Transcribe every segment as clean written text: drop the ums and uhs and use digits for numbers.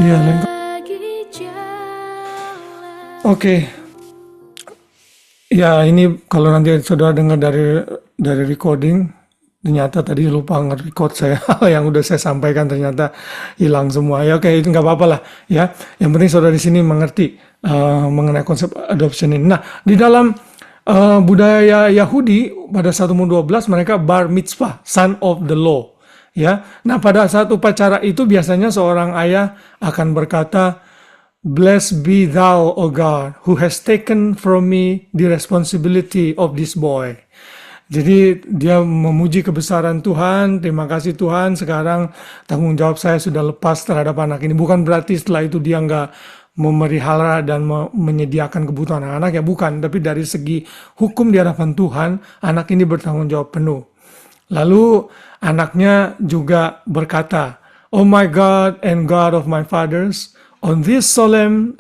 Iya, oke. Ya, ini kalau nanti saudara dengar dari recording, ternyata tadi lupa nge-record saya. Yang udah saya sampaikan ternyata hilang semua. Ya, oke, itu nggak apa-apa lah. Ya, yang penting saudara di sini mengerti mengenai konsep adoption ini. Nah, di dalam budaya Yahudi pada saat umur 12 mereka bar mitzvah, son of the law. Ya, nah pada saat upacara itu biasanya seorang ayah akan berkata, "Blessed be thou, O God, who has taken from me the responsibility of this boy." Jadi dia memuji kebesaran Tuhan, terima kasih Tuhan, sekarang tanggung jawab saya sudah lepas terhadap anak ini. Bukan berarti setelah itu dia nggak memelihara dan menyediakan kebutuhan anak, ya bukan. Tapi dari segi hukum di hadapan Tuhan, anak ini bertanggung jawab penuh. Lalu anaknya juga berkata, "Oh my God and God of my fathers, on this solemn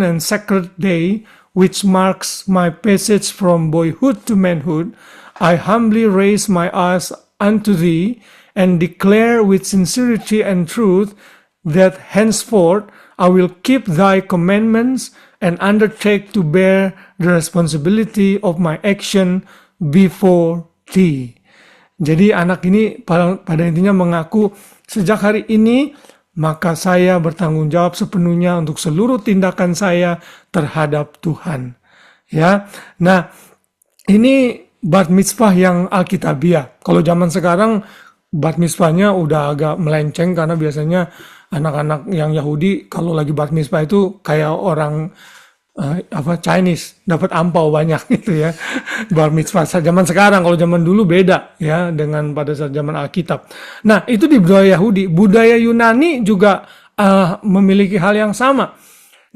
and sacred day, which marks my passage from boyhood to manhood, I humbly raise my eyes unto thee, and declare with sincerity and truth that henceforth I will keep thy commandments and undertake to bear the responsibility of my action before thee." Jadi anak ini pada intinya mengaku, sejak hari ini maka saya bertanggung jawab sepenuhnya untuk seluruh tindakan saya terhadap Tuhan. Ya, nah ini bat mitzvah yang alkitabiah. Kalau zaman sekarang bat mitzvahnya udah agak melenceng karena biasanya anak-anak yang Yahudi kalau lagi bat mitzvah itu kayak orang Chinese dapat ampau banyak gitu ya. Bar mitzvah zaman sekarang, kalau zaman dulu beda ya dengan pada saat zaman Alkitab. Nah, itu di budaya Yahudi. Budaya Yunani juga memiliki hal yang sama.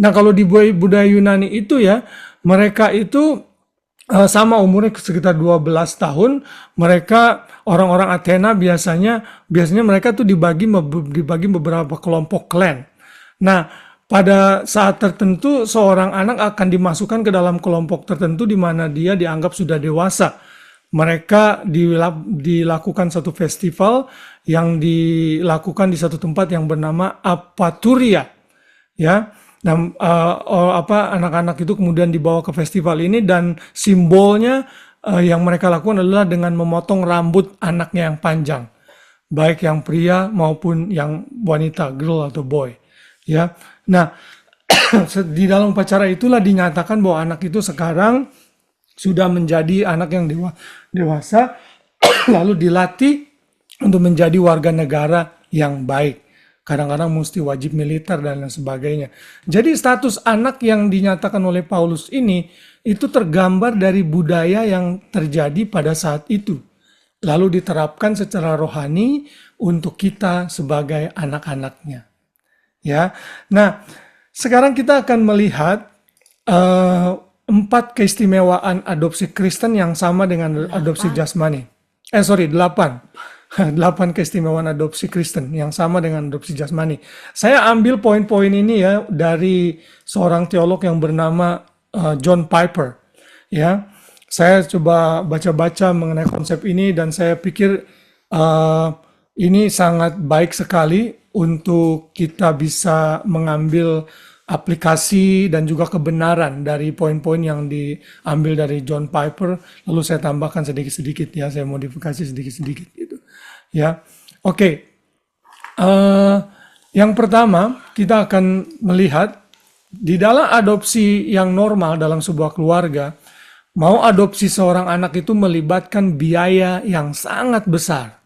Nah, kalau di budaya Yunani itu ya, mereka itu sama umurnya sekitar 12 tahun. Mereka orang-orang Athena biasanya mereka tuh dibagi beberapa kelompok klan. Nah, pada saat tertentu seorang anak akan dimasukkan ke dalam kelompok tertentu di mana dia dianggap sudah dewasa. Mereka dilakukan satu festival yang dilakukan di satu tempat yang bernama Apaturia. Ya. Dan anak-anak itu kemudian dibawa ke festival ini dan simbolnya yang mereka lakukan adalah dengan memotong rambut anaknya yang panjang. Baik yang pria maupun yang wanita, girl atau boy. Ya. Nah, di dalam upacara itulah dinyatakan bahwa anak itu sekarang sudah menjadi anak yang dewasa, lalu dilatih untuk menjadi warga negara yang baik. Kadang-kadang mesti wajib militer dan lain sebagainya. Jadi status anak yang dinyatakan oleh Paulus ini, itu tergambar dari budaya yang terjadi pada saat itu. Lalu diterapkan secara rohani untuk kita sebagai anak-anaknya. Ya, nah sekarang kita akan melihat 4 keistimewaan adopsi Kristen yang sama dengan adopsi jasmani. 8 keistimewaan adopsi Kristen yang sama dengan adopsi jasmani. Saya ambil poin-poin ini ya dari seorang teolog yang bernama John Piper. Ya, saya coba baca-baca mengenai konsep ini dan saya pikir ini sangat baik sekali untuk kita bisa mengambil aplikasi dan juga kebenaran dari poin-poin yang diambil dari John Piper, lalu saya tambahkan sedikit-sedikit ya, saya modifikasi sedikit-sedikit gitu. Ya, oke. Yang pertama kita akan melihat di dalam adopsi yang normal dalam sebuah keluarga, mau adopsi seorang anak itu melibatkan biaya yang sangat besar.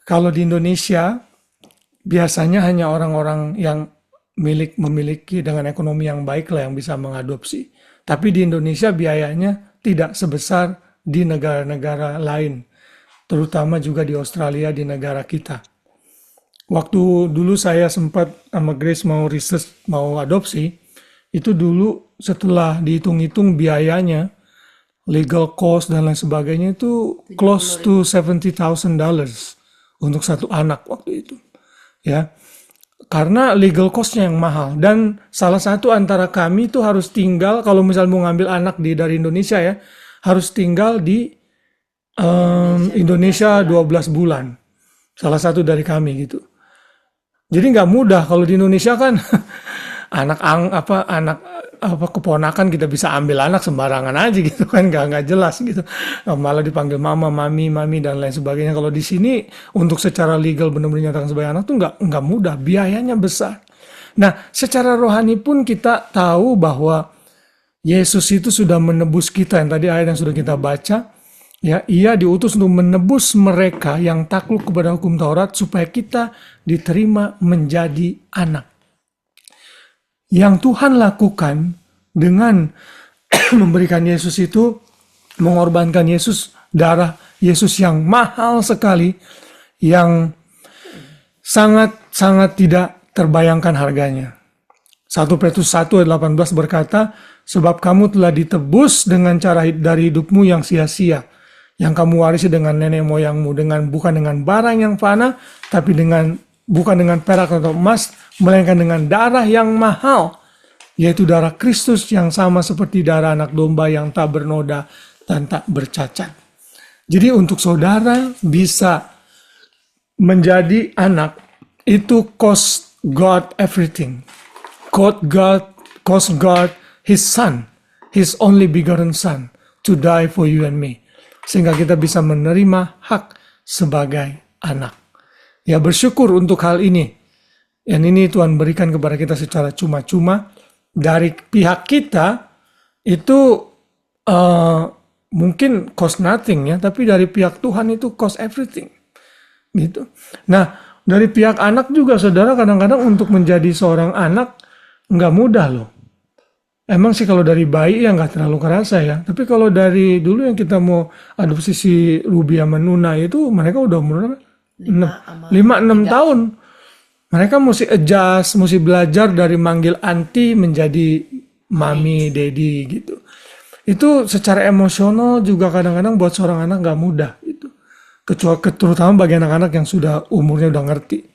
Kalau di Indonesia, biasanya hanya orang-orang yang memiliki dengan ekonomi yang baik lah yang bisa mengadopsi. Tapi di Indonesia biayanya tidak sebesar di negara-negara lain. Terutama juga di Australia, di negara kita. Waktu dulu saya sempat sama Grace mau research, mau adopsi, itu dulu setelah dihitung-hitung biayanya, legal cost dan lain sebagainya itu close to $70,000 untuk satu anak waktu itu, ya, karena legal costnya yang mahal. Dan salah satu antara kami itu harus tinggal, kalau misal mau ngambil anak dari Indonesia ya, harus tinggal di Indonesia 12 bulan. Salah satu dari kami gitu. Jadi nggak mudah kalau di Indonesia kan anak keponakan kita bisa ambil anak sembarangan aja gitu kan, nggak jelas gitu. Malah dipanggil mama, mami, mami dan lain sebagainya. Kalau di sini untuk secara legal benar-benar nyatakan sebagai anak tuh nggak mudah, biayanya besar. Nah, secara rohani pun kita tahu bahwa Yesus itu sudah menebus kita, yang tadi ayat yang sudah kita baca. Ya, ia diutus untuk menebus mereka yang takluk kepada hukum Taurat supaya kita diterima menjadi anak. Yang Tuhan lakukan dengan memberikan Yesus itu, mengorbankan Yesus, darah Yesus yang mahal sekali, yang sangat-sangat tidak terbayangkan harganya. 1 Petrus 1 ayat 18 berkata, sebab kamu telah ditebus dengan cara dari hidupmu yang sia-sia, yang kamu warisi dengan nenek moyangmu, bukan dengan barang yang fana, tapi bukan dengan perak atau emas, melainkan dengan darah yang mahal, yaitu darah Kristus yang sama seperti darah anak domba yang tak bernoda dan tak bercacat. Jadi untuk saudara bisa menjadi anak, itu cost God everything. Cost God His Son, His only begotten Son, to die for you and me. Sehingga kita bisa menerima hak sebagai anak. Ya, bersyukur untuk hal ini. Dan ini Tuhan berikan kepada kita secara cuma-cuma. Dari pihak kita itu mungkin cost nothing ya, tapi dari pihak Tuhan itu cost everything. Gitu. Nah, dari pihak anak juga saudara, kadang-kadang untuk menjadi seorang anak nggak mudah loh. Emang sih kalau dari bayi ya nggak terlalu kerasa ya. Tapi kalau dari dulu yang kita mau adopsi si Ruby sama Nuna itu, mereka udah umur 5-6 tahun. Mereka mesti adjust, mesti belajar dari manggil anti menjadi mami, daddy gitu. Itu secara emosional juga kadang-kadang buat seorang anak nggak mudah itu. Terutama bagi anak-anak yang sudah umurnya udah ngerti.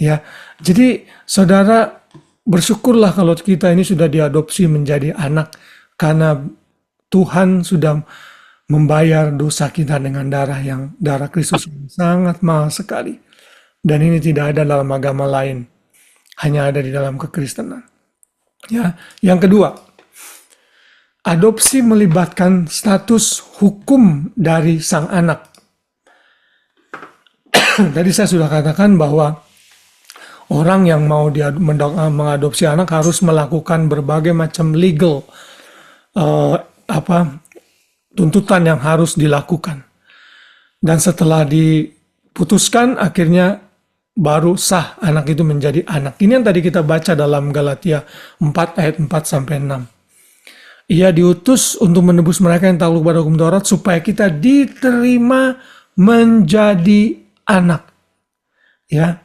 Ya, jadi saudara, bersyukurlah kalau kita ini sudah diadopsi menjadi anak, karena Tuhan sudah membayar dosa kita dengan darah Kristus yang sangat mahal sekali. Dan ini tidak ada dalam agama lain, hanya ada di dalam kekristenan. Ya, yang kedua, adopsi melibatkan status hukum dari sang anak. Tadi saya sudah katakan bahwa orang yang mau mengadopsi anak harus melakukan berbagai macam legal tuntutan yang harus dilakukan. Dan setelah diputuskan, akhirnya baru sah anak itu menjadi anak. Ini yang tadi kita baca dalam Galatia 4 ayat 4 sampai 6. Ia diutus untuk menebus mereka yang takluk pada hukum Taurat supaya kita diterima menjadi anak. Ya.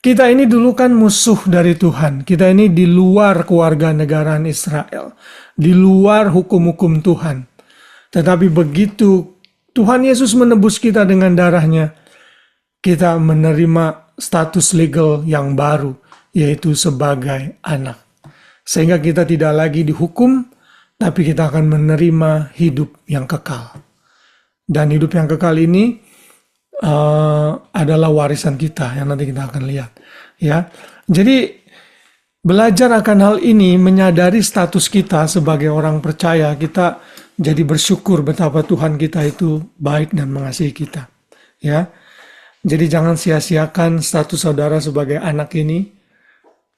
Kita ini dulu kan musuh dari Tuhan. Kita ini di luar kewarganegaraan Israel, di luar hukum-hukum Tuhan. Tetapi begitu Tuhan Yesus menebus kita dengan darahnya, kita menerima status legal yang baru, yaitu sebagai anak. Sehingga kita tidak lagi dihukum, tapi kita akan menerima hidup yang kekal. Dan hidup yang kekal ini adalah warisan kita yang nanti kita akan lihat. Ya, jadi belajar akan hal ini, menyadari status kita sebagai orang percaya, kita jadi bersyukur betapa Tuhan kita itu baik dan mengasihi kita. Ya, jadi jangan sia-siakan status saudara sebagai anak ini.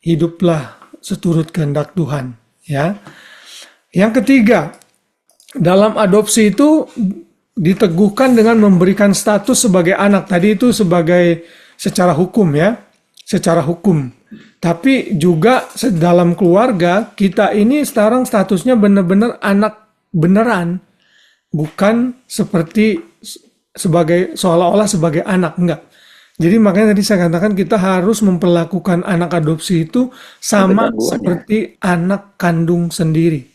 Hiduplah seturut kehendak Tuhan. Ya, yang ketiga, dalam adopsi itu diteguhkan dengan memberikan status sebagai anak. Tadi itu sebagai secara hukum ya, secara hukum. Tapi juga dalam keluarga kita ini sekarang statusnya benar-benar anak beneran, bukan seperti sebagai seolah-olah sebagai anak, enggak. Jadi makanya tadi saya katakan kita harus memperlakukan anak adopsi itu sama seperti anak kandung sendiri.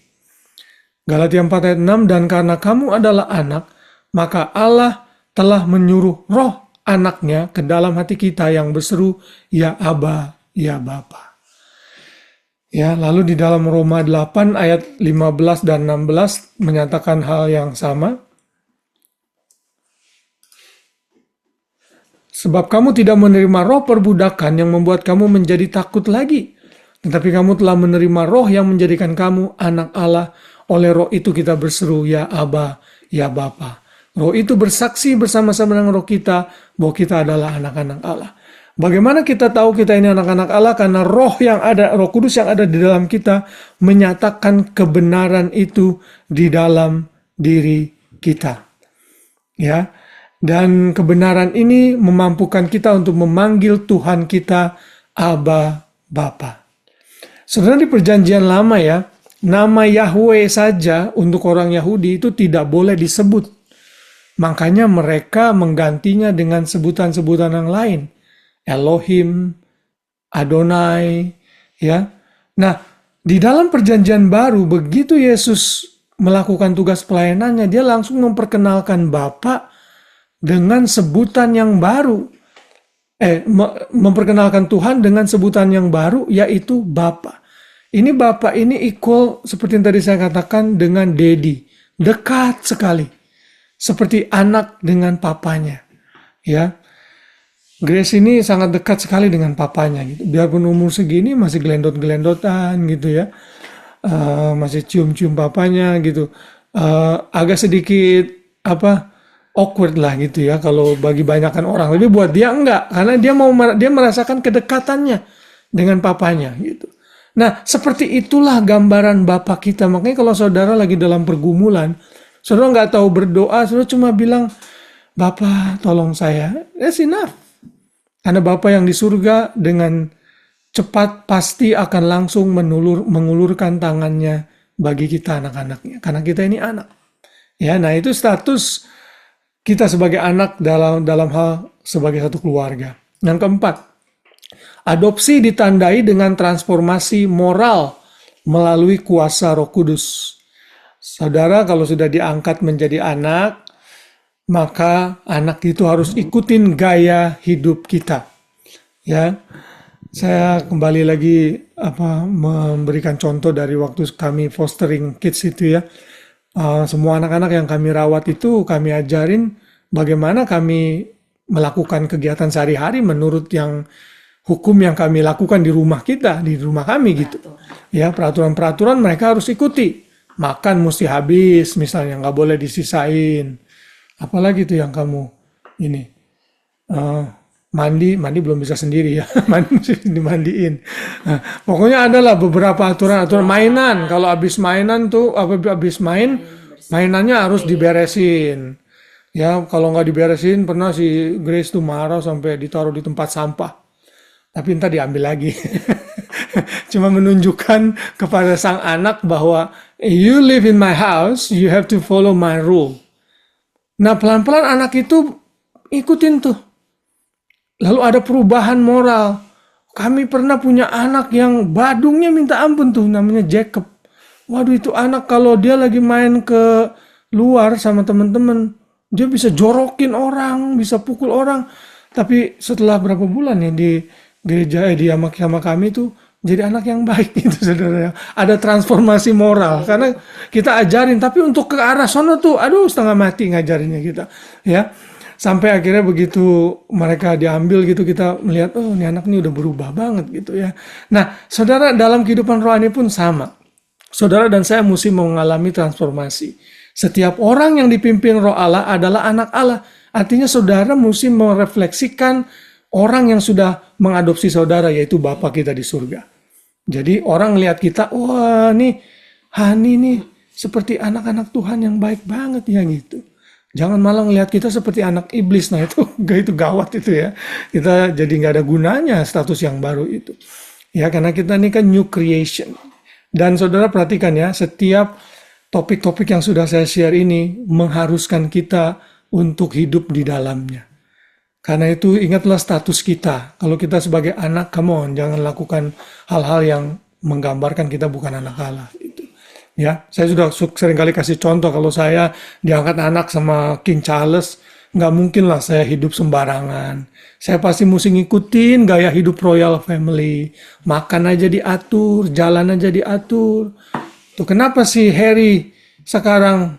Galatia 4 ayat 6, dan karena kamu adalah anak, maka Allah telah menyuruh roh anaknya ke dalam hati kita yang berseru, ya Aba, ya Bapa. Ya, lalu di dalam Roma 8 ayat 15 dan 16 menyatakan hal yang sama. Sebab kamu tidak menerima roh perbudakan yang membuat kamu menjadi takut lagi. Tetapi kamu telah menerima roh yang menjadikan kamu anak Allah. Oleh roh itu kita berseru, ya Aba, ya Bapa. Roh itu bersaksi bersama-sama dengan roh kita bahwa kita adalah anak-anak Allah. Bagaimana kita tahu kita ini anak-anak Allah? Karena roh yang ada, Roh Kudus yang ada di dalam kita menyatakan kebenaran itu di dalam diri kita. Ya. Dan kebenaran ini memampukan kita untuk memanggil Tuhan kita Aba Bapa. Saudara, di perjanjian lama ya, nama Yahweh saja untuk orang Yahudi itu tidak boleh disebut. Makanya mereka menggantinya dengan sebutan-sebutan yang lain. Elohim, Adonai, ya. Nah, di dalam perjanjian baru begitu Yesus melakukan tugas pelayanannya, dia langsung memperkenalkan Bapa dengan sebutan yang baru. Memperkenalkan Tuhan dengan sebutan yang baru, yaitu Bapa. Ini Bapa ini equal, seperti yang tadi saya katakan, dengan Daddy. Dekat sekali. Seperti anak dengan papanya. Ya. Grace ini sangat dekat sekali dengan papanya. Gitu. Biarpun umur segini masih gelendot-gelendotan gitu ya. Masih cium-cium papanya gitu. Agak sedikit awkward lah gitu ya kalau bagi banyakkan orang. Tapi buat dia enggak, karena dia merasakan kedekatannya dengan papanya gitu. Nah, seperti itulah gambaran Bapa kita. Makanya kalau saudara lagi dalam pergumulan, saudara nggak tahu berdoa, saudara cuma bilang, Bapa tolong saya. That's enough. Karena Bapa yang di surga dengan cepat pasti akan langsung mengulurkan tangannya bagi kita anak-anaknya. Karena kita ini anak. Ya, nah itu status kita sebagai anak dalam hal sebagai satu keluarga. Yang keempat, adopsi ditandai dengan transformasi moral melalui kuasa Roh Kudus. Saudara, kalau sudah diangkat menjadi anak, maka anak itu harus ikutin gaya hidup kita. Ya, saya kembali lagi memberikan contoh dari waktu kami fostering kids itu ya. Semua anak-anak yang kami rawat itu kami ajarin bagaimana kami melakukan kegiatan sehari-hari menurut yang hukum yang kami lakukan di rumah kita, di rumah kami gitu. Ya, peraturan-peraturan mereka harus ikuti. Makan mesti habis, misalnya nggak boleh disisain. Apalagi itu yang kamu ini mandi belum bisa sendiri ya, mandi mesti dimandiin. Nah, pokoknya adalah beberapa aturan-aturan mainan. Kalau habis mainan tuh, habis mainannya harus diberesin. Ya, kalau nggak diberesin, pernah si Grace tuh marah sampai ditaruh di tempat sampah. Tapi entar diambil lagi. Cuma menunjukkan kepada sang anak bahwa you live in my house, you have to follow my rule. Nah, pelan-pelan anak itu ikutin tuh. Lalu ada perubahan moral. Kami pernah punya anak yang badungnya minta ampun tuh, namanya Jacob. Waduh, itu anak kalau dia lagi main ke luar sama teman-teman, dia bisa jorokin orang, bisa pukul orang. Tapi setelah berapa bulan ya di gereja sama kami tuh jadi anak yang baik gitu, saudara. Ada transformasi moral karena kita ajarin, tapi untuk ke arah sana tuh aduh setengah mati ngajarinnya kita ya. Sampai akhirnya begitu mereka diambil gitu, kita melihat oh ini anak ini udah berubah banget gitu ya. Nah, saudara, dalam kehidupan rohani pun sama. Saudara dan saya mesti mengalami transformasi. Setiap orang yang dipimpin Roh Allah adalah anak Allah. Artinya saudara mesti merefleksikan orang yang sudah mengadopsi saudara, yaitu Bapa kita di surga. Jadi orang lihat kita, wah nih Hani nih seperti anak-anak Tuhan yang baik banget ya gitu. Jangan malah ngelihat kita seperti anak iblis. Nah itu gawat itu ya. Kita jadi nggak ada gunanya status yang baru itu. Ya, karena kita ini kan new creation. Dan saudara perhatikan ya, setiap topik-topik yang sudah saya share ini mengharuskan kita untuk hidup di dalamnya. Karena itu ingatlah status kita. Kalau kita sebagai anak, come on, jangan lakukan hal-hal yang menggambarkan kita bukan anak Allah. Itu. Ya, saya sudah sering kali kasih contoh kalau saya diangkat anak sama King Charles, nggak mungkin lah saya hidup sembarangan. Saya pasti mesti ngikutin gaya hidup royal family. Makan aja diatur, jalan aja diatur. Tuh kenapa sih Harry sekarang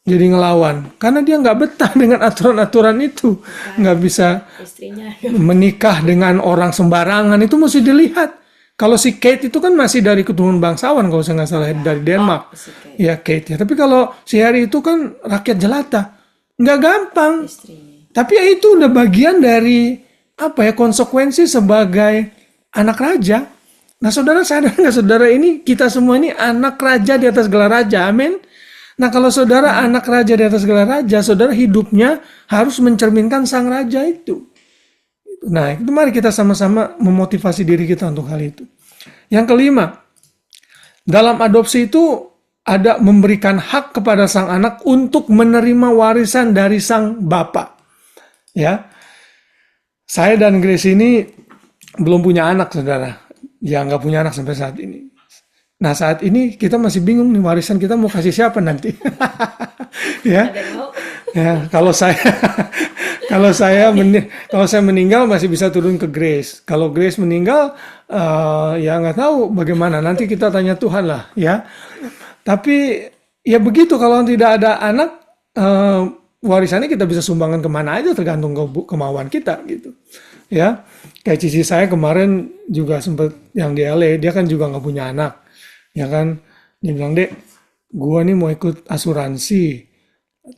jadi ngelawan. Karena dia nggak betah dengan aturan-aturan itu. Nggak bisa Istrinya. menikah dengan orang sembarangan, itu mesti dilihat. Kalau si Kate itu kan masih dari keturunan bangsawan, kalau saya nggak salah, dari Denmark. Si Kate, Ya Kate ya. Tapi kalau si Harry itu kan rakyat jelata. Nggak gampang. istrinya. Tapi ya itu udah bagian dari apa ya, konsekuensi sebagai anak raja. Nah, saudara sadar nggak, saudara, ini kita semua ini anak raja di atas gelar raja, amin. Nah, kalau saudara anak raja di atas gelar raja, saudara hidupnya harus mencerminkan sang raja itu. Nah, itu mari kita sama-sama memotivasi diri kita untuk hal itu. Yang kelima, dalam adopsi itu ada memberikan hak kepada sang anak untuk menerima warisan dari sang bapak. Ya, saya dan Grace ini belum punya anak, saudara. Ya, nggak punya anak sampai saat ini. Nah, saat ini kita masih bingung nih, warisan kita mau kasih siapa nanti. Ya, Ada yang mau? ya, kalau saya kalau saya meninggal masih bisa turun ke Grace. Kalau Grace meninggal, ya nggak tahu bagaimana. Nanti kita tanya Tuhan lah, ya. Tapi ya begitu, kalau tidak ada anak, warisannya kita bisa sumbangkan kemana aja, tergantung kemauan kita gitu. Ya, kayak cici saya kemarin juga sempat yang di LA, dia kan juga nggak punya anak, ya kan. Dia bilang, "Dek, gua nih mau ikut asuransi,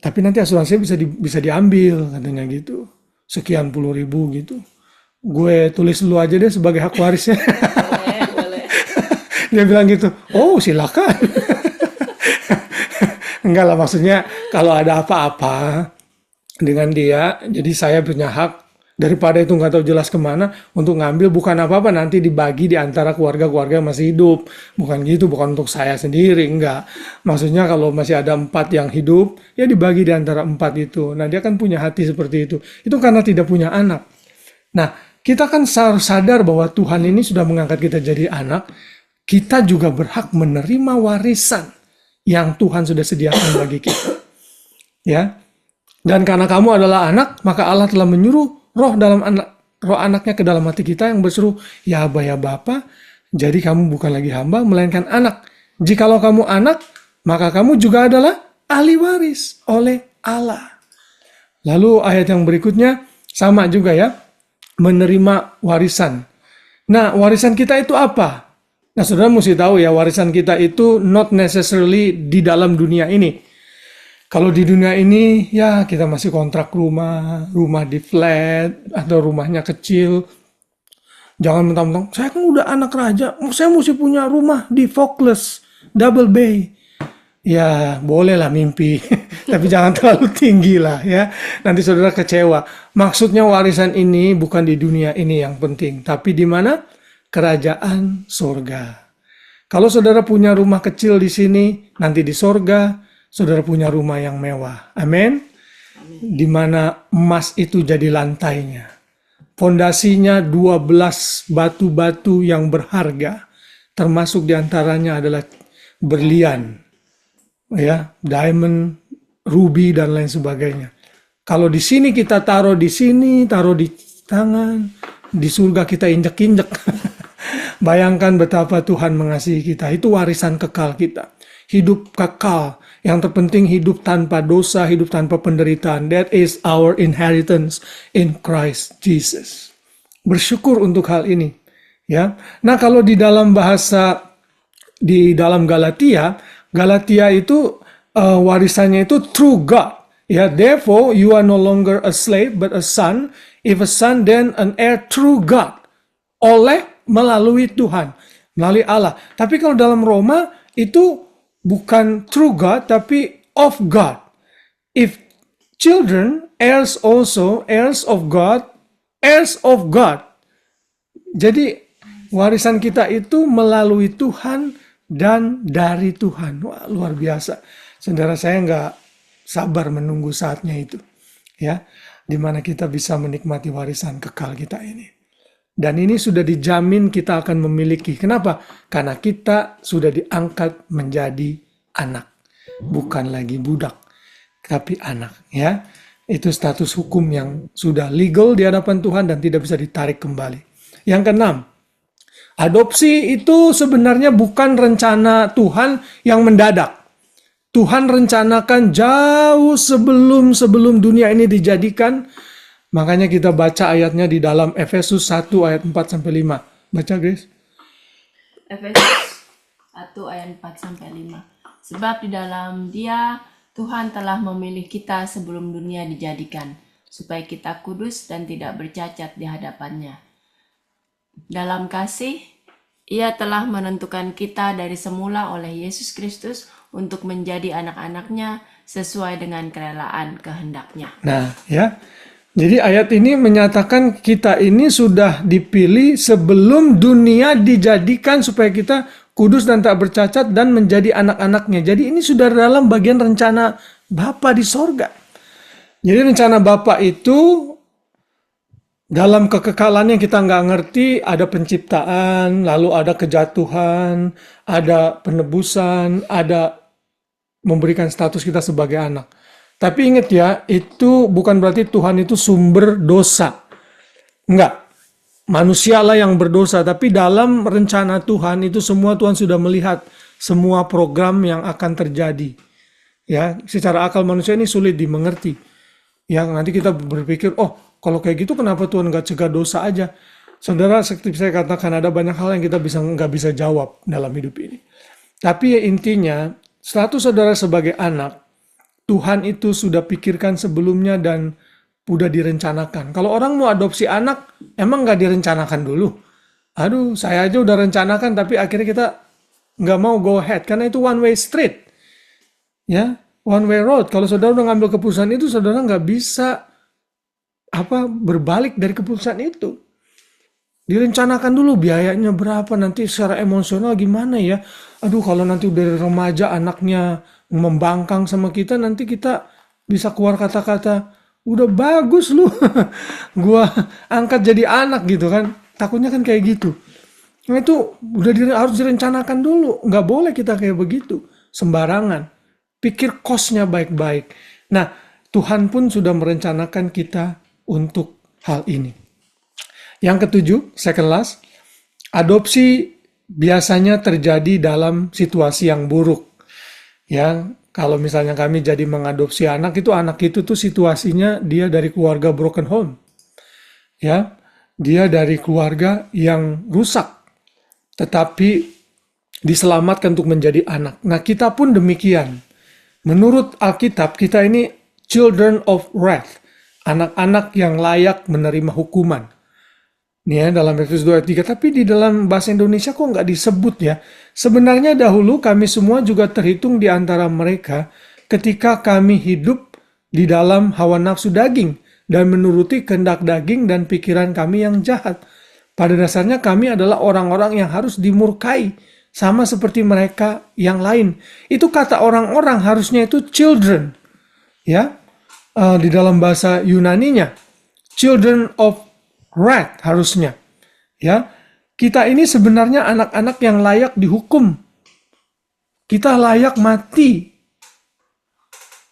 tapi nanti asuransinya bisa diambil," katanya gitu. Sekian puluh ribu gitu. Gue tulis dulu aja deh sebagai hak warisnya. Boleh. Dia bilang gitu, "Oh, silakan." Enggak lah, maksudnya kalau ada apa-apa dengan dia, jadi saya punya hak, daripada itu nggak tahu jelas kemana, untuk ngambil, bukan apa-apa nanti dibagi di antara keluarga-keluarga yang masih hidup. Bukan gitu, bukan untuk saya sendiri, enggak. Maksudnya kalau masih ada 4 yang hidup, ya dibagi di antara 4 itu. Nah, dia kan punya hati seperti itu. Itu karena tidak punya anak. Nah, kita kan harus sadar bahwa Tuhan ini sudah mengangkat kita jadi anak. Kita juga berhak menerima warisan yang Tuhan sudah sediakan bagi kita. Ya. Dan karena kamu adalah anak, maka Allah telah menyuruh roh anaknya ke dalam hati kita yang berseru, "Ya Aba, ya Bapa." Jadi kamu bukan lagi hamba, melainkan anak. Jikalau kamu anak, maka kamu juga adalah ahli waris oleh Allah. Lalu ayat yang berikutnya sama juga ya, menerima warisan. Nah, warisan kita itu apa? Nah, saudara mesti tahu ya, warisan kita itu not necessarily di dalam dunia ini. Kalau di dunia ini, ya kita masih kontrak rumah di flat, atau rumahnya kecil. Jangan mentang-mentang, saya kan udah anak raja, saya mesti punya rumah di Vaucluse, Double Bay. Ya, bolehlah mimpi, tapi jangan terlalu tinggi lah ya. Nanti saudara kecewa. Maksudnya warisan ini bukan di dunia ini yang penting, tapi di mana? Kerajaan sorga. Kalau saudara punya rumah kecil di sini, nanti di sorga, saudara punya rumah yang mewah. Amin. Di mana emas itu jadi lantainya. Fondasinya 12 batu-batu yang berharga. Termasuk diantaranya adalah berlian, ya, diamond, ruby, dan lain sebagainya. Kalau di sini kita taruh di sini, taruh di tangan, di surga kita injek-injek. Bayangkan betapa Tuhan mengasihi kita. Itu warisan kekal kita. Hidup kekal. Yang terpenting hidup tanpa dosa, hidup tanpa penderitaan. That is our inheritance in Christ Jesus. Bersyukur untuk hal ini. Ya. Nah, kalau di dalam bahasa, di dalam Galatia itu warisannya itu through God. Ya, therefore you are no longer a slave but a son. If a son, then an heir through God. Melalui Tuhan, melalui Allah. Tapi kalau dalam Roma itu bukan through God, tapi of God. If children, heirs also, heirs of God, heirs of God. Jadi warisan kita itu melalui Tuhan dan dari Tuhan. Wah, luar biasa. Saudara, saya nggak sabar menunggu saatnya itu. Ya, di mana kita bisa menikmati warisan kekal kita ini. Dan ini sudah dijamin kita akan memiliki. Kenapa? Karena kita sudah diangkat menjadi anak. Bukan lagi budak, tapi anak. Ya, itu status hukum yang sudah legal di hadapan Tuhan dan tidak bisa ditarik kembali. Yang keenam, adopsi itu sebenarnya bukan rencana Tuhan yang mendadak. Tuhan rencanakan jauh sebelum dunia ini dijadikan. Makanya kita baca ayatnya di dalam Efesus 1 ayat 4-5. Baca, Grace. Efesus 1 ayat 4-5. Sebab di dalam Dia Tuhan telah memilih kita sebelum dunia dijadikan, supaya kita kudus dan tidak bercacat di hadapannya. Dalam kasih, Ia telah menentukan kita dari semula oleh Yesus Kristus untuk menjadi anak-anaknya sesuai dengan kerelaan kehendaknya. Nah, ya. Jadi ayat ini menyatakan kita ini sudah dipilih sebelum dunia dijadikan supaya kita kudus dan tak bercacat dan menjadi anak-anaknya. Jadi ini sudah dalam bagian rencana Bapa di sorga. Jadi rencana Bapa itu dalam kekekalannya kita nggak ngerti, ada penciptaan, lalu ada kejatuhan, ada penebusan, ada memberikan status kita sebagai anak. Tapi ingat ya, itu bukan berarti Tuhan itu sumber dosa. Enggak. Manusialah yang berdosa, tapi dalam rencana Tuhan itu semua Tuhan sudah melihat semua program yang akan terjadi. Ya, secara akal manusia ini sulit dimengerti. Ya, nanti kita berpikir, oh kalau kayak gitu kenapa Tuhan nggak cegah dosa aja? Saudara, seperti saya katakan ada banyak hal yang kita nggak bisa jawab dalam hidup ini. Tapi ya intinya, status saudara sebagai anak, Tuhan itu sudah pikirkan sebelumnya dan udah direncanakan. Kalau orang mau adopsi anak, emang nggak direncanakan dulu? Aduh, saya aja udah rencanakan, tapi akhirnya kita nggak mau go ahead. Karena itu one way street. Ya, one way road. Kalau saudara udah ngambil keputusan itu, saudara nggak bisa berbalik dari keputusan itu. Direncanakan dulu biayanya berapa, nanti secara emosional gimana ya. Aduh, kalau nanti udah remaja anaknya membangkang sama kita, nanti kita bisa keluar kata-kata, udah bagus lu, gua angkat jadi anak gitu kan. Takutnya kan kayak gitu. Nah itu udah harus direncanakan dulu. Nggak boleh kita kayak begitu, sembarangan. Pikir cost-nya baik-baik. Nah, Tuhan pun sudah merencanakan kita untuk hal ini. Yang ketujuh, second last, adopsi biasanya terjadi dalam situasi yang buruk. Ya, kalau misalnya kami jadi mengadopsi anak itu tuh situasinya dia dari keluarga broken home. Ya, dia dari keluarga yang rusak, tetapi diselamatkan untuk menjadi anak. Nah, kita pun demikian. Menurut Alkitab, kita ini children of wrath, anak-anak yang layak menerima hukuman. Nih ya, dalam Efesus 2 ayat 3, tapi di dalam bahasa Indonesia kok nggak disebut ya. Sebenarnya dahulu kami semua juga terhitung di antara mereka ketika kami hidup di dalam hawa nafsu daging dan menuruti kehendak daging dan pikiran kami yang jahat. Pada dasarnya kami adalah orang-orang yang harus dimurkai, sama seperti mereka yang lain. Itu kata orang-orang harusnya itu children. Ya, di dalam bahasa Yunaninya, children of wrath harusnya. Ya, kita ini sebenarnya anak-anak yang layak dihukum. Kita layak mati,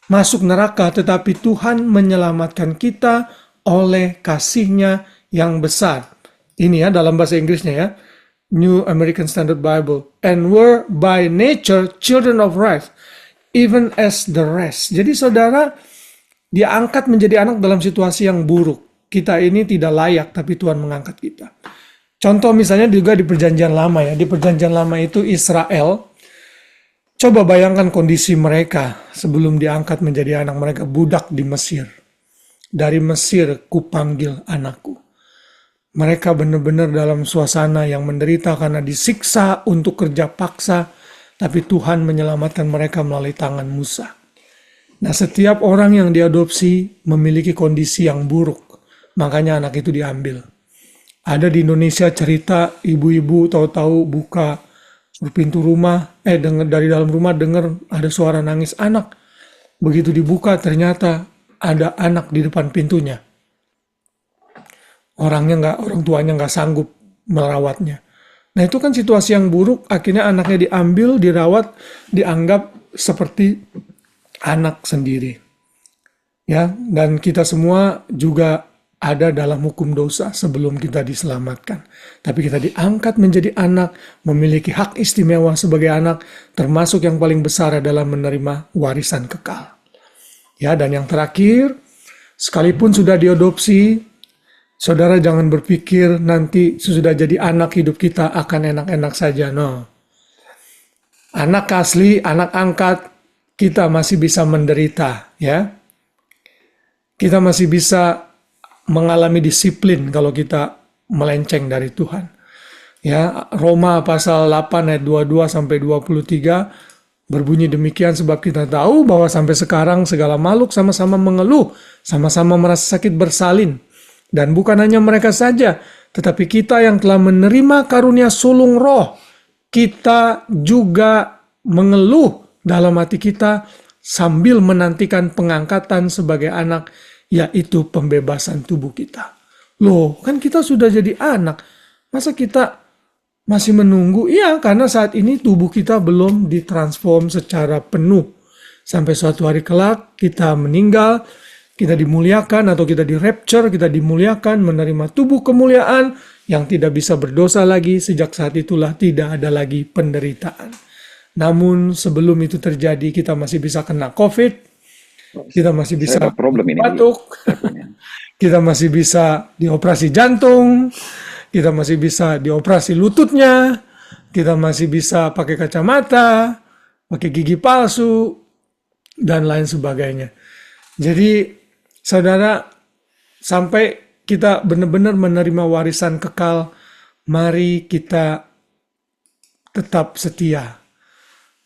masuk neraka, tetapi Tuhan menyelamatkan kita oleh kasih-Nya yang besar. Ini ya dalam bahasa Inggrisnya ya, New American Standard Bible. And were by nature children of wrath, even as the rest. Jadi saudara, diangkat menjadi anak dalam situasi yang buruk. Kita ini tidak layak, tapi Tuhan mengangkat kita. Contoh misalnya juga di Perjanjian Lama ya. Di Perjanjian Lama itu Israel, coba bayangkan kondisi mereka sebelum diangkat menjadi anak. Mereka budak di Mesir. Dari Mesir kupanggil anakku. Mereka benar-benar dalam suasana yang menderita karena disiksa untuk kerja paksa, tapi Tuhan menyelamatkan mereka melalui tangan Musa. Nah, setiap orang yang diadopsi memiliki kondisi yang buruk. Makanya anak itu diambil. Ada di Indonesia cerita ibu-ibu tahu-tahu buka pintu rumah, dari dalam rumah dengar ada suara nangis anak. Begitu dibuka ternyata ada anak di depan pintunya. Orang tuanya nggak sanggup merawatnya. Nah itu kan situasi yang buruk. Akhirnya anaknya diambil, dirawat, dianggap seperti anak sendiri. Ya, dan kita semua juga ada dalam hukum dosa sebelum kita diselamatkan. Tapi kita diangkat menjadi anak, memiliki hak istimewa sebagai anak, termasuk yang paling besar adalah menerima warisan kekal. Ya, dan yang terakhir, sekalipun sudah diadopsi, saudara jangan berpikir nanti sesudah jadi anak hidup kita akan enak-enak saja. No. Anak asli, anak angkat, kita masih bisa menderita, ya. Kita masih bisa mengalami disiplin kalau kita melenceng dari Tuhan. Ya, Roma pasal 8 ayat 22 sampai 23 berbunyi demikian, sebab kita tahu bahwa sampai sekarang segala makhluk sama-sama mengeluh, sama-sama merasa sakit bersalin. Dan bukan hanya mereka saja, tetapi kita yang telah menerima karunia sulung roh, kita juga mengeluh dalam hati kita sambil menantikan pengangkatan sebagai anak, yaitu pembebasan tubuh kita. Loh, kan kita sudah jadi anak. Masa kita masih menunggu? Iya, karena saat ini tubuh kita belum ditransform secara penuh. Sampai suatu hari kelak kita meninggal, kita dimuliakan atau kita di-rapture, kita dimuliakan, menerima tubuh kemuliaan yang tidak bisa berdosa lagi. Sejak saat itulah tidak ada lagi penderitaan. Namun sebelum itu terjadi, kita masih bisa kena COVID, kita masih bisa batuk, kita masih bisa dioperasi jantung, kita masih bisa dioperasi lututnya, kita masih bisa pakai kacamata, pakai gigi palsu, dan lain sebagainya. Jadi, saudara, sampai kita benar-benar menerima warisan kekal, mari kita tetap setia.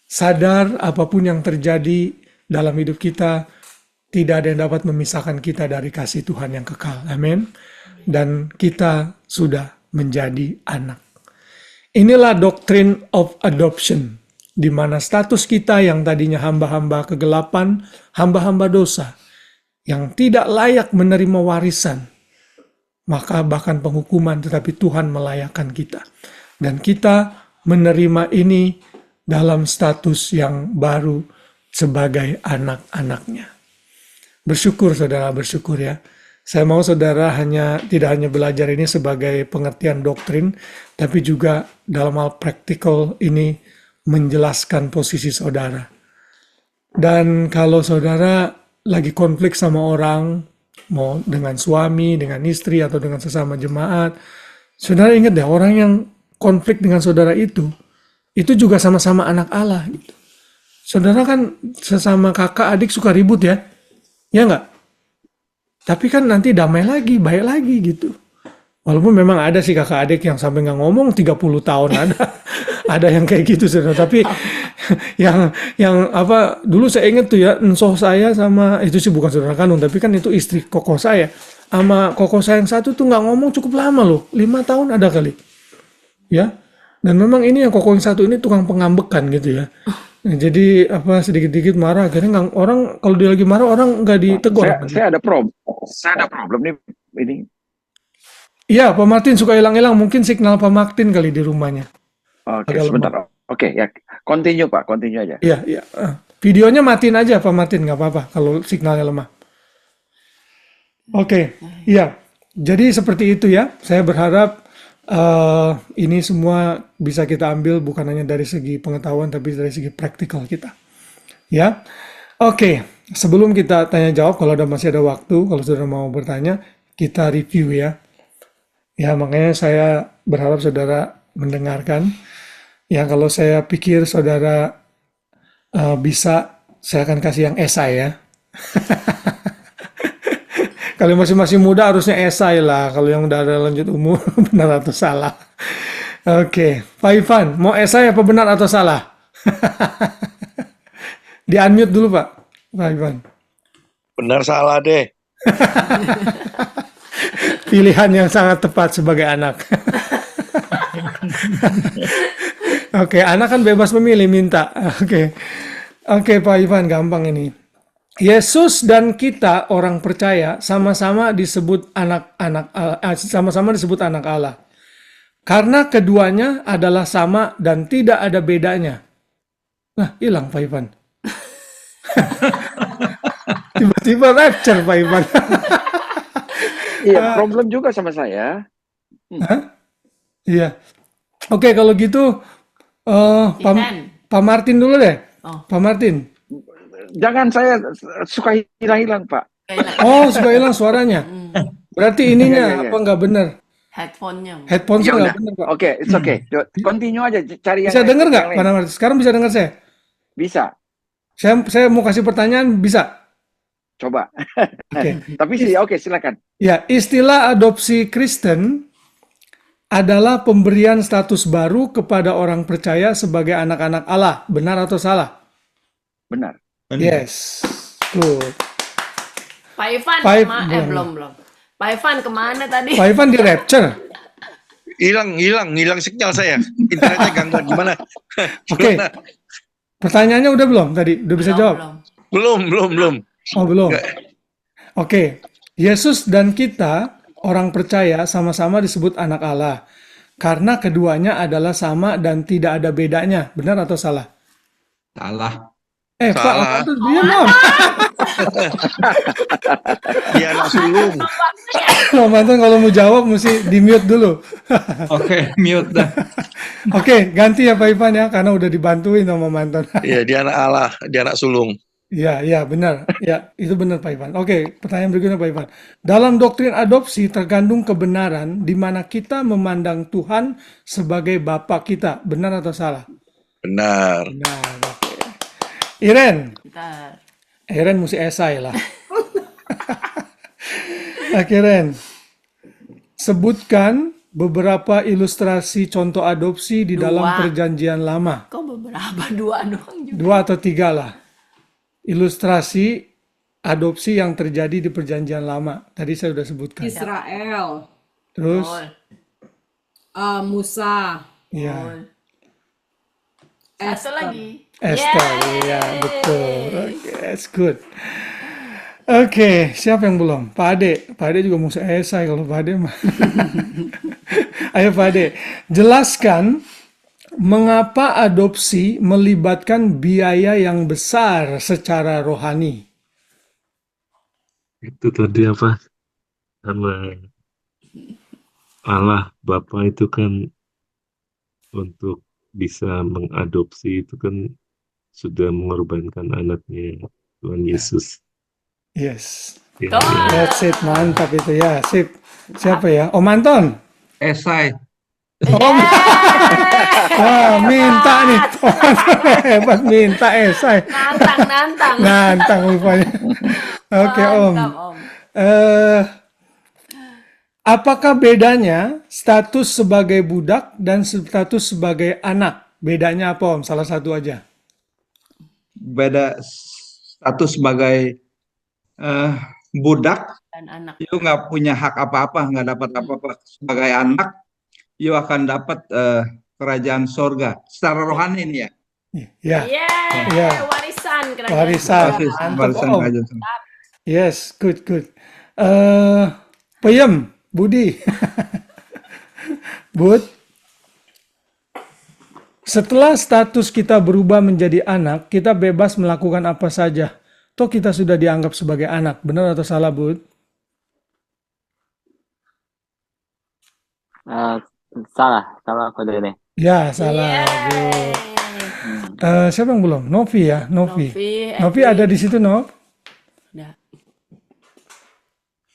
Sadar apapun yang terjadi dalam hidup kita, tidak ada yang dapat memisahkan kita dari kasih Tuhan yang kekal. Amin. Dan kita sudah menjadi anak. Inilah doctrine of adoption, di mana status kita yang tadinya hamba-hamba kegelapan, hamba-hamba dosa, yang tidak layak menerima warisan, maka bahkan penghukuman, tetapi Tuhan melayakkan kita. Dan kita menerima ini dalam status yang baru sebagai anak-anaknya. Bersyukur saudara, bersyukur ya. Saya mau saudara tidak hanya belajar ini sebagai pengertian doktrin, tapi juga dalam hal praktikal ini menjelaskan posisi saudara. Dan kalau saudara lagi konflik sama orang, mau dengan suami, dengan istri, atau dengan sesama jemaat, saudara ingat deh, orang yang konflik dengan saudara itu juga sama-sama anak Allah. Gitu. Saudara kan sesama kakak adik suka ribut ya? Ya enggak? Tapi kan nanti damai lagi, baik lagi gitu. Walaupun memang ada sih kakak adik yang sampai nggak ngomong 30 tahun ada. Ada yang kayak gitu saudara. Tapi yang apa dulu saya ingat tuh ya, ensoh saya sama itu sih bukan saudara kandung, tapi kan itu istri koko saya. Sama koko saya yang satu tuh nggak ngomong cukup lama loh, 5 tahun ada kali. Ya. Dan memang ini yang koko yang satu ini tukang pengambekan gitu ya. Nah, jadi apa sedikit-dikit marah, akhirnya orang kalau dia lagi marah orang nggak ditegur. Saya ada problem nih ini. Iya, Pak Martin suka hilang-hilang, mungkin signal Pak Martin kali di rumahnya. Oke, sebentar. Oke, ya, continue Pak, continue aja. Iya, iya. Videonya matiin aja Pak Martin, nggak apa-apa kalau signalnya lemah. Oke, iya. Jadi seperti itu ya. Saya berharap ini semua bisa kita ambil bukan hanya dari segi pengetahuan tapi dari segi praktikal kita. Ya. Oke, sebelum kita tanya jawab, kalau masih ada waktu, kalau saudara mau bertanya, kita review ya. Ya, makanya saya berharap saudara mendengarkan. Ya, kalau saya pikir saudara bisa, saya akan kasih yang esai ya. Kalau masih muda harusnya esai lah. Kalau yang udah ada lanjut umur, benar atau salah. Oke, Pak Ivan, mau esai apa benar atau salah? Di-unmute dulu Pak Ivan. Benar salah deh. Pilihan yang sangat tepat sebagai anak. Oke, anak kan bebas memilih, minta. Oke, Pak Ivan, gampang ini. Yesus dan kita orang percaya sama-sama disebut sama-sama disebut anak Allah. Karena keduanya adalah sama dan tidak ada bedanya. Nah, hilang Pak Ivan. Tiba-tiba rapture Pak Ivan. Iya, problem juga sama saya. Hah? Iya. Oke, kalau gitu Ethan. Pak Martin dulu deh. Oh, Pak Martin. Jangan, saya suka hilang-hilang, Pak. kayak Oh, suka hilang suaranya. Berarti Iya, iya, ininya iya. apa nggak benar? headphone-nya. Headphones-nya Ya nggak udah. benar, Pak. Oke, it's okay. Continue aja, cari yang Bisa lain. dengar nggak, yang Pak lain. Martin? Sekarang bisa dengar saya? Bisa, Saya mau kasih pertanyaan, bisa? coba. Oke. Tapi sih, oke, silakan. Ya, istilah adopsi Kristen adalah pemberian status baru kepada orang percaya sebagai anak-anak Allah. Benar atau salah? Benar. Yes. Good. Pak Ivan, belum. Pak Ivan kemana tadi? Pak Ivan di rapture. Hilang sinyal saya. Internetnya gangguan gimana? Oke. Pertanyaannya udah belum tadi? Udah bisa jawab? Belum. Belum. Oh, belum. Oke. Yesus dan kita, orang percaya, sama-sama disebut anak Allah. Karena keduanya adalah sama dan tidak ada bedanya. Benar atau salah? Salah. Pak, Salah. itu dia Mam. Dia anak sulung. Mam Anton kalau mau jawab mesti di-mute dulu. Oke, mute dah. Oke, ganti ya Pak Ivan ya, karena udah dibantuin sama Manton. Iya, dia anak Allah, dia anak sulung. Iya, benar. Ya, itu benar Pak Ivan. Oke, pertanyaan berikutnya Pak Ivan. Dalam doktrin adopsi terkandung kebenaran di mana kita memandang Tuhan sebagai Bapa kita. Benar atau salah? Benar. Benar, oke. Iren. Bentar. Iren mesti esai lah. Oke, Ren. Sebutkan beberapa ilustrasi contoh adopsi di dalam perjanjian lama. Kok beberapa? Dua doang juga. 2 atau 3 lah. Ilustrasi adopsi yang terjadi di perjanjian lama. Tadi saya sudah sebutkan. Israel, Terus, Betul. Musa, ya, Betul. Satu lagi. Esther, ya betul. Oke, that's good. Oke, siapa yang belum? Pak Ade. Pak Ade juga mau esai kalau Pak Ade mah. Ayo Pak Ade, jelaskan mengapa adopsi melibatkan biaya yang besar secara rohani. Itu tadi apa? Karena Allah Bapa itu kan untuk bisa mengadopsi itu kan sudah mengorbankan anaknya Tuhan Yesus. Yes, Ya, Betul. ya. that's it, mantap itu ya, sip. Siapa ya? Om Anton. Esai. Oh, minta nih. Om Anton hebat minta esai. Nantang. Nantang rupanya. Oke, Om. Mantap, Om. Apakah bedanya status sebagai budak dan status sebagai anak? Bedanya apa, Om? Salah satu aja. Beda status sebagai budak, Dan anak. you nggak punya hak apa-apa, nggak dapat apa-apa. Sebagai anak, you akan dapat kerajaan sorga. Secara rohani ini ya. Ya, Yeah, Ya. warisan kerajaan. Warisan. surga. Mantap, Warisan Om. kerajaan sorga. Yes, good. Peyem, Budi. Bud, setelah status kita berubah menjadi anak, kita bebas melakukan apa saja. Toh kita sudah dianggap sebagai anak. Benar atau salah, Bud? Salah aku ini. Ya, salah. Yeay. Bud. Siapa yang belum? Novi ya, Novi. Novi Evi. ada di situ, Nov? Udah.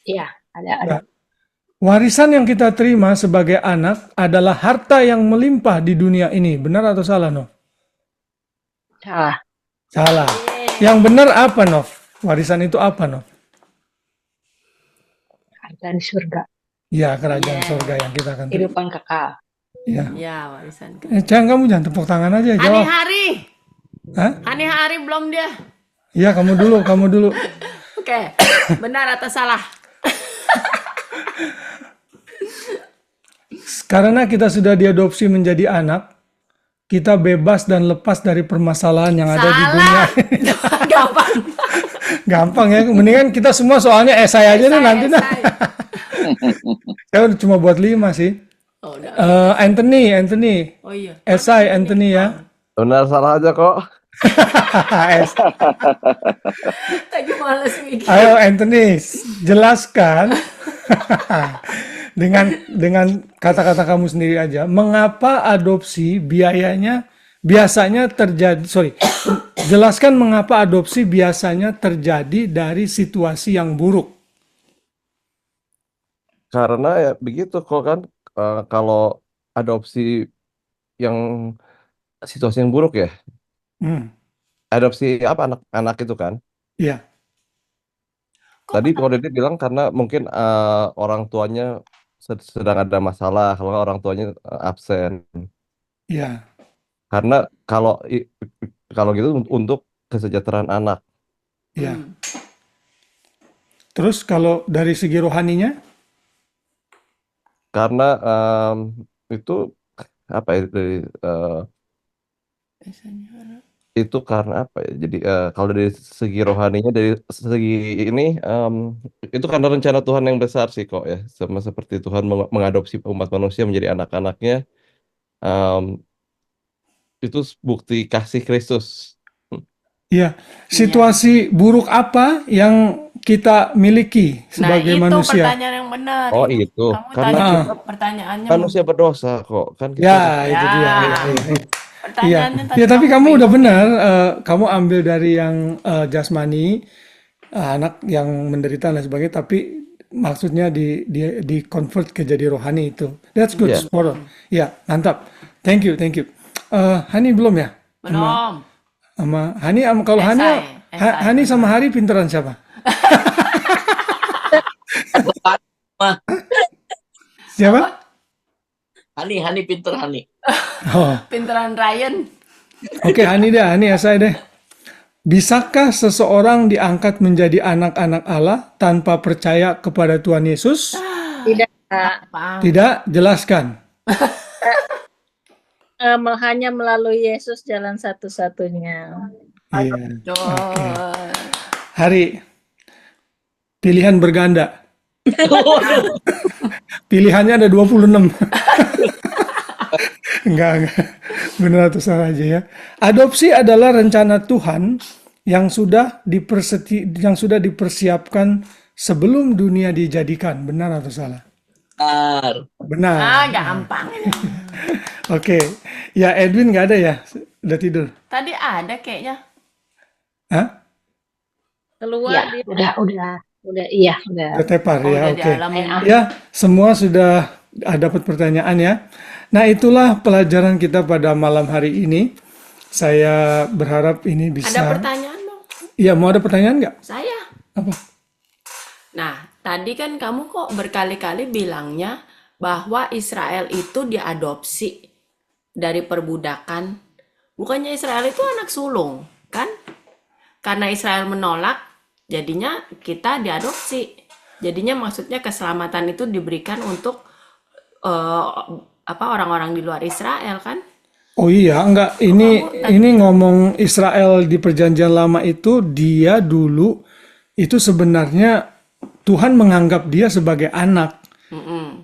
Iya, ada. Warisan yang kita terima sebagai anak adalah harta yang melimpah di dunia ini. Benar atau salah, Nov? Salah. Salah. Yang benar apa, Nov? Warisan itu apa, Nov? Harta di surga. Ya, kerajaan Yeah. surga yang kita akan terima. Kehidupan kekal. Ya. Ya, warisan. Kamu jangan tepuk tangan aja, jawab. Hari-hari. Hah? Hari-hari belum dia. Iya, kamu dulu. Oke. Benar atau salah? Karena kita sudah diadopsi menjadi anak, kita bebas dan lepas dari permasalahan yang ada di dunia. Gampang. Gampang ya, mendingan kita semua soalnya esai aja deh nanti dah. Esai. Saya udah cuma buat 5 sih. Oh, udah. Anthony, Oh iya. esai Anthony ya. Benar salah aja kok. Lagi males mikir. Ayo Anthony, jelaskan Dengan kata-kata kamu sendiri aja, mengapa adopsi biasanya terjadi, jelaskan mengapa adopsi biasanya terjadi dari situasi yang buruk. Karena ya begitu kok kan, kalau adopsi yang situasi yang buruk ya, Hmm, adopsi apa anak-anak itu kan. iya, Tadi kalau dia bilang karena mungkin orang tuanya sedang ada masalah, kalau nggak orang tuanya absen. iya, Karena kalau gitu untuk kesejahteraan anak. iya. Terus kalau dari segi rohaninya, Karena itu apa ya itu karena apa ya? Jadi kalau dari segi rohaninya, dari segi ini itu karena rencana Tuhan yang besar sih kok ya. Sama seperti Tuhan mengadopsi umat manusia menjadi anak-anaknya. em, itu bukti kasih Kristus. iya, situasi buruk apa yang kita miliki Nah, sebagai itu manusia? pertanyaan yang benar. Oh Itu itu kamu karena tanya kita pertanyaannya. manusia berdosa kok kan kita Ya, itu dia. Ya. Iya, iya. Iya, Pertanyaannya tadi ya, tapi kamu udah bingung. benar. Kamu ambil dari yang jasmani, anak yang menderita dan sebagainya, tapi maksudnya di convert ke jadi rohani itu. That's good, ya. sport. Ya, mantap. Thank you, thank you. Hani belum ya? Belum. Sama Hani, kalau Hani, Esai. Hani sama Hari pinteran siapa? Siapa? Hani pinter Hani. Oh, Pinteran Ryan. oke, Hani deh, Hani esai deh. Bisakah seseorang diangkat menjadi anak-anak Allah tanpa percaya kepada Tuhan Yesus? Tidak, Apa? Tidak, jelaskan. hanya melalui Yesus jalan satu-satunya. Iya. Tuh. Hari, pilihan berganda. Pilihannya ada 26. Enggak. Benar atau salah aja ya. Adopsi adalah rencana Tuhan yang sudah dipersiapkan sebelum dunia dijadikan. Benar atau salah? Benar. Ah, gampang. Oke. Ya, Edwin nggak ada ya? Udah tidur. Tadi ada kayaknya. Hah? Keluar Ya, dia. Udah, iya, udah. Udah tepar Oh, ya, udah oke. dialamin. Ya, semua sudah dapat pertanyaan ya. Nah, itulah pelajaran kita pada malam hari ini. Saya berharap ini Ada bisa. pertanyaan dong. Iya, mau ada pertanyaan nggak? Saya. Apa? Nah, tadi kan kamu kok berkali-kali bilangnya bahwa Israel itu diadopsi dari perbudakan. Bukannya Israel itu anak sulung, kan? Karena Israel menolak, jadinya kita diadopsi. Jadinya maksudnya keselamatan itu diberikan untuk orang-orang di luar Israel, kan? Oh iya, enggak. Ini ngomong Israel di Perjanjian Lama itu, dia dulu itu sebenarnya Tuhan menganggap dia sebagai anak.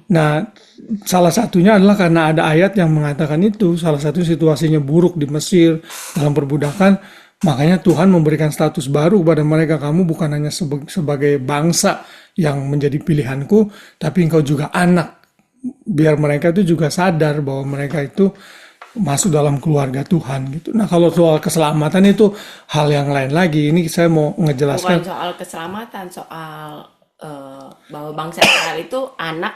Nah, salah satunya adalah karena ada ayat yang mengatakan itu. Salah satu situasinya buruk di Mesir dalam perbudakan, makanya Tuhan memberikan status baru kepada mereka. Kamu bukan hanya sebagai bangsa yang menjadi pilihanku, tapi engkau juga anak. Biar mereka itu juga sadar bahwa mereka itu masuk dalam keluarga Tuhan gitu. Nah, kalau soal keselamatan itu hal yang lain lagi. Ini saya mau Bukan ngejelaskan. soal keselamatan, soal bahwa bangsa Israel itu anak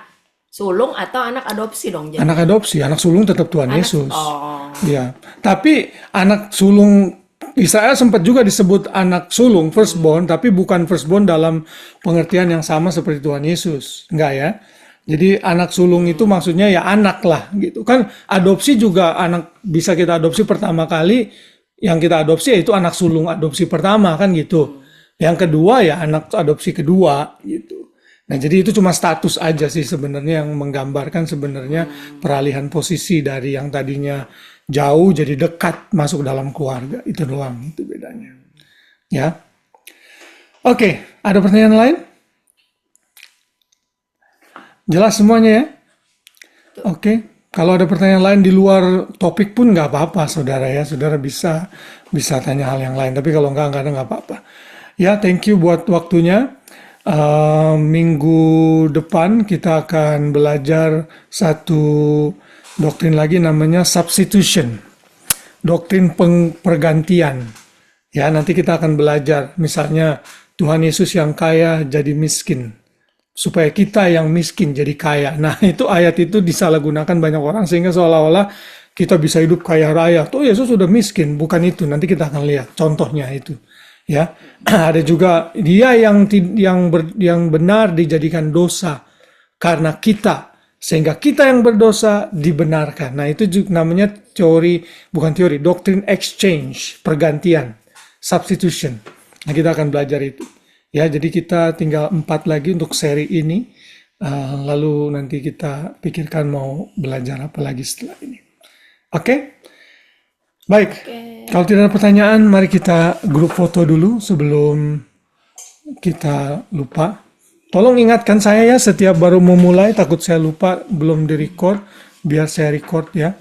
sulung atau anak adopsi dong. Jadi Anak adopsi, anak sulung tetap Tuhan anak, Yesus. oh, Ya, tapi anak sulung Israel sempat juga disebut anak sulung, firstborn, tapi bukan firstborn dalam pengertian yang sama seperti Tuhan Yesus. Enggak ya. Jadi anak sulung itu maksudnya ya anak lah gitu. Kan adopsi juga anak bisa kita adopsi pertama kali, yang kita adopsi yaitu anak sulung adopsi pertama kan gitu. Yang kedua ya anak adopsi kedua gitu. Nah, jadi itu cuma status aja sih sebenarnya yang menggambarkan sebenarnya peralihan posisi dari yang tadinya jauh jadi dekat masuk dalam keluarga. Itu doang, itu bedanya. Ya. Oke, ada pertanyaan lain? Jelas semuanya ya? Oke. Kalau ada pertanyaan lain di luar topik pun nggak apa-apa, saudara ya. Saudara bisa tanya hal yang lain. Tapi kalau nggak ada nggak apa-apa. Ya, thank you buat waktunya. Minggu depan kita akan belajar satu doktrin lagi namanya substitution, doktrin pergantian. Ya, nanti kita akan belajar misalnya Tuhan Yesus yang kaya jadi miskin, supaya kita yang miskin jadi kaya. Nah, itu ayat itu disalahgunakan banyak orang sehingga seolah-olah kita bisa hidup kaya raya. Tuh Yesus sudah miskin, bukan itu. Nanti kita akan lihat contohnya itu. Ya, ada juga dia yang benar dijadikan dosa karena kita, sehingga kita yang berdosa dibenarkan. Nah, itu juga namanya doktrin exchange, pergantian, substitution. Nah, kita akan belajar itu. Ya, jadi kita tinggal 4 lagi untuk seri ini. Lalu nanti kita pikirkan mau belajar apa lagi setelah ini. Oke? Baik. Kalau tidak ada pertanyaan, mari kita grup foto dulu sebelum kita lupa. Tolong ingatkan saya ya setiap baru memulai, takut saya lupa, belum di-record, biar saya record ya.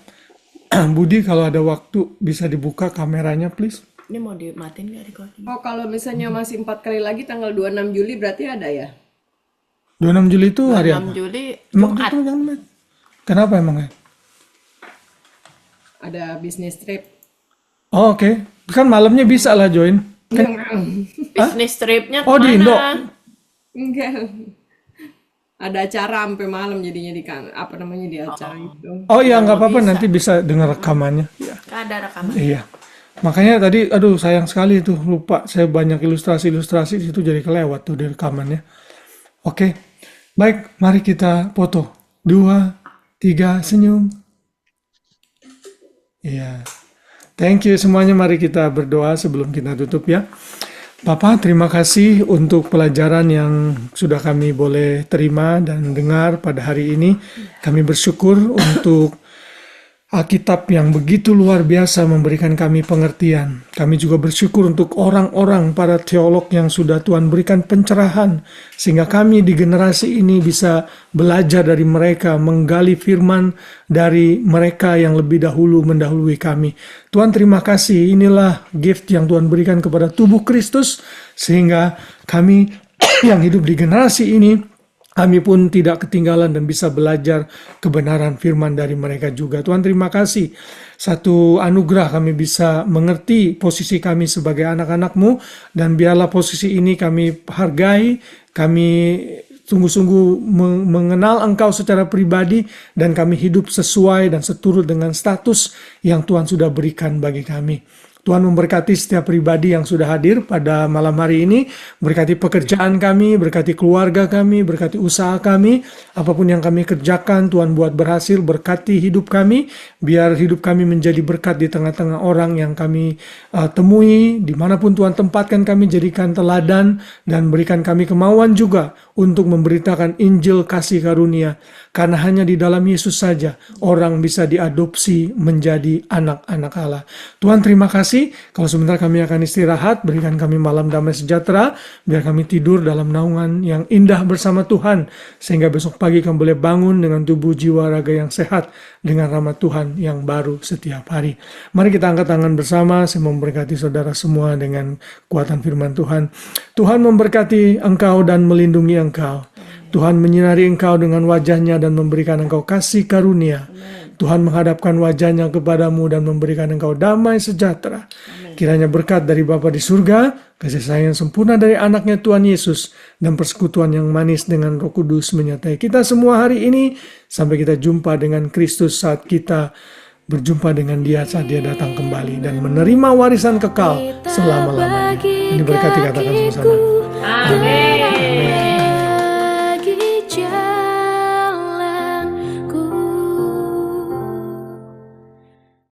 Budi, kalau ada waktu bisa dibuka kameranya please. Ini mau dimatiin nggak recording? Oh, kalau misalnya masih 4 kali lagi tanggal 26 Juli berarti ada ya? 26 Juli itu hari apa? 6 Juli Emang Jumat. itu jangan main. Kenapa emangnya? Ada bisnis trip. Oh, oke. Kan malamnya bisa lah join. Bisnis tripnya Oh, di Indo. Enggak. Ada acara sampai malam jadinya di apa namanya di acara itu. Oh iya, nggak apa-apa, nanti bisa dengar rekamannya. Ya. Ada rekaman. Iya. Makanya tadi, aduh sayang sekali itu, lupa. Saya banyak ilustrasi-ilustrasi di situ jadi kelewat tuh di rekamannya. Oke. Baik, mari kita foto. 2, 3, senyum. Iya. Thank you semuanya, mari kita berdoa sebelum kita tutup ya. Bapak, terima kasih untuk pelajaran yang sudah kami boleh terima dan dengar pada hari ini. Kami bersyukur untuk Alkitab yang begitu luar biasa memberikan kami pengertian. Kami juga bersyukur untuk orang-orang, para teolog yang sudah Tuhan berikan pencerahan, sehingga kami di generasi ini bisa belajar dari mereka, menggali firman dari mereka yang lebih dahulu mendahului kami. Tuhan terima kasih, inilah gift yang Tuhan berikan kepada tubuh Kristus, sehingga kami yang hidup di generasi ini, kami pun tidak ketinggalan dan bisa belajar kebenaran firman dari mereka juga. Tuhan terima kasih. Satu anugerah kami bisa mengerti posisi kami sebagai anak-anak-Mu. Dan biarlah posisi ini kami hargai. Kami sungguh-sungguh mengenal Engkau secara pribadi. Dan kami hidup sesuai dan seturut dengan status yang Tuhan sudah berikan bagi kami. Tuhan memberkati setiap pribadi yang sudah hadir pada malam hari ini, berkati pekerjaan kami, berkati keluarga kami, berkati usaha kami, apapun yang kami kerjakan, Tuhan buat berhasil, berkati hidup kami, biar hidup kami menjadi berkat di tengah-tengah orang yang kami temui, dimanapun Tuhan tempatkan kami, jadikan teladan, dan berikan kami kemauan juga untuk memberitakan Injil kasih karunia, karena hanya di dalam Yesus saja orang bisa diadopsi menjadi anak-anak Allah. Tuhan terima kasih. Kalau sebentar kami akan istirahat, berikan kami malam damai sejahtera, biar kami tidur dalam naungan yang indah bersama Tuhan, sehingga besok pagi kami boleh bangun dengan tubuh jiwa raga yang sehat, dengan rahmat Tuhan yang baru setiap hari. Mari kita angkat tangan bersama, saya memberkati saudara semua dengan kuatan firman Tuhan. Tuhan memberkati engkau dan melindungi engkau. Tuhan menyinari engkau dengan wajahnya dan memberikan engkau kasih karunia. Tuhan menghadapkan wajahnya kepadamu dan memberikan engkau damai sejahtera. Kiranya berkat dari Bapa di surga, kasih sayang sempurna dari anaknya Tuhan Yesus, dan persekutuan yang manis dengan Roh Kudus menyertai kita semua hari ini, sampai kita jumpa dengan Kristus saat kita berjumpa dengan Dia saat Dia datang kembali dan menerima warisan kekal selama-lamanya. Ini berkati katakan sama-sama. Amin.